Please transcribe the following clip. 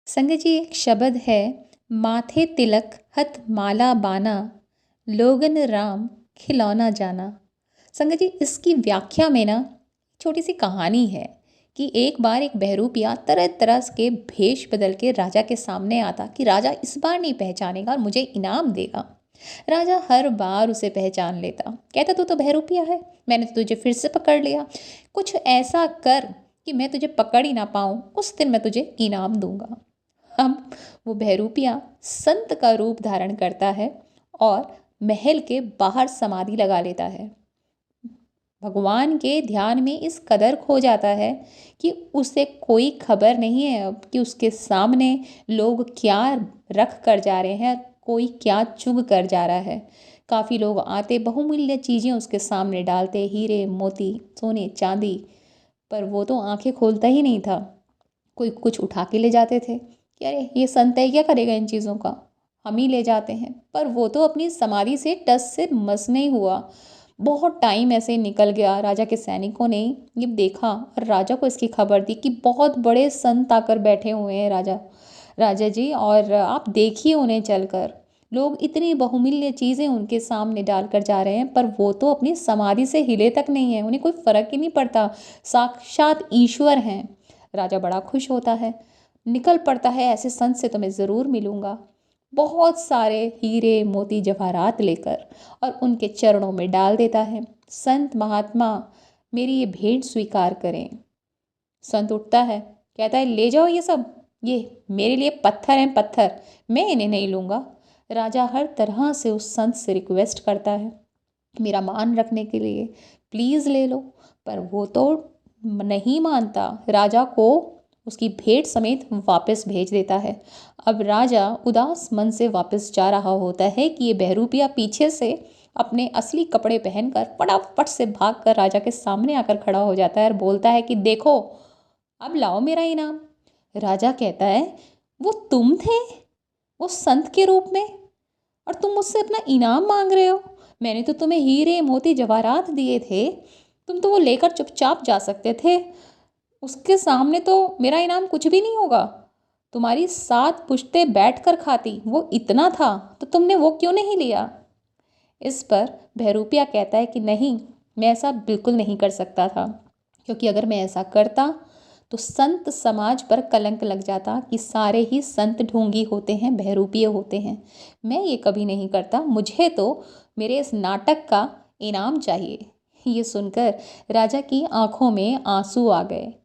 संगत जी एक शब्द है, माथे तिलक हथ माला बाना, लोगन राम खिलौना जाना। संगत जी इसकी व्याख्या में ना छोटी सी कहानी है कि एक बार एक बहरूपिया तरह तरह के भेष बदल के राजा के सामने आता कि राजा इस बार नहीं पहचानेगा और मुझे इनाम देगा। राजा हर बार उसे पहचान लेता, कहता तू तो बहरूपिया है, मैंने तो तुझे फिर से पकड़ लिया। कुछ ऐसा कर कि मैं तुझे पकड़ ही ना पाऊं, उस दिन मैं तुझे इनाम दूंगा। अब वो बहरूपिया संत का रूप धारण करता है और महल के बाहर समाधि लगा लेता है। भगवान के ध्यान में इस कदर खो जाता है कि उसे कोई खबर नहीं है अब कि उसके सामने लोग क्या रख कर जा रहे हैं, कोई क्या चुग कर जा रहा है। काफ़ी लोग आते बहुमूल्य चीज़ें उसके सामने डालते, हीरे मोती सोने चांदी, पर वो तो आंखें खोलता ही नहीं था। कोई कुछ उठा के ले जाते थे कि अरे ये संत है, क्या करेगा इन चीज़ों का, हम ही ले जाते हैं। पर वो तो अपनी समाधि से टस से मस नहीं हुआ। बहुत टाइम ऐसे ही निकल गया। राजा के सैनिकों ने ये देखा और राजा को इसकी खबर दी कि बहुत बड़े संत आकर बैठे हुए हैं राजा राजा जी, और आप देखिए उन्हें चलकर। लोग इतनी बहुमूल्य चीज़ें उनके सामने डालकर जा रहे हैं, पर वो तो अपनी समाधि से हिले तक नहीं है, उन्हें कोई फर्क ही नहीं पड़ता, साक्षात ईश्वर हैं। राजा बड़ा खुश होता है, निकल पड़ता है, ऐसे संत से तो मैं ज़रूर मिलूंगा। बहुत सारे हीरे मोती जवाहरात लेकर और उनके चरणों में डाल देता है। संत महात्मा मेरी ये भेंट स्वीकार करें। संत उठता है, कहता है ले जाओ ये सब, ये मेरे लिए पत्थर हैं पत्थर, मैं इन्हें नहीं लूँगा। राजा हर तरह से उस संत से रिक्वेस्ट करता है मेरा मान रखने के लिए, प्लीज़ ले लो, पर वो तो नहीं मानता। राजा को उसकी भेंट समेत वापस भेज देता है। अब राजा उदास मन से वापस जा रहा होता है कि ये बहरूपिया पीछे से अपने असली कपड़े पहनकर फटाफट से भागकर राजा के सामने आकर खड़ा हो जाता है और बोलता है कि देखो, अब लाओ मेरा इनाम। राजा कहता है वो तुम थे, वो संत के रूप में, और तुम मुझसे अपना इनाम मांग रहे हो? मैंने तो तुम्हें हीरे मोती जवाहरात दिए थे, तुम तो वो लेकर चुपचाप जा सकते थे। उसके सामने तो मेरा इनाम कुछ भी नहीं होगा। तुम्हारी 7 पुश्तें बैठ कर खाती, वो इतना था, तो तुमने वो क्यों नहीं लिया? इस पर बहरूपिया कहता है कि नहीं, मैं ऐसा बिल्कुल नहीं कर सकता था, क्योंकि अगर मैं ऐसा करता तो संत समाज पर कलंक लग जाता कि सारे ही संत ढोंगी होते हैं, बहरूपिये होते हैं। मैं ये कभी नहीं करता, मुझे तो मेरे इस नाटक का इनाम चाहिए। ये सुनकर राजा की आंखों में आंसू आ गए।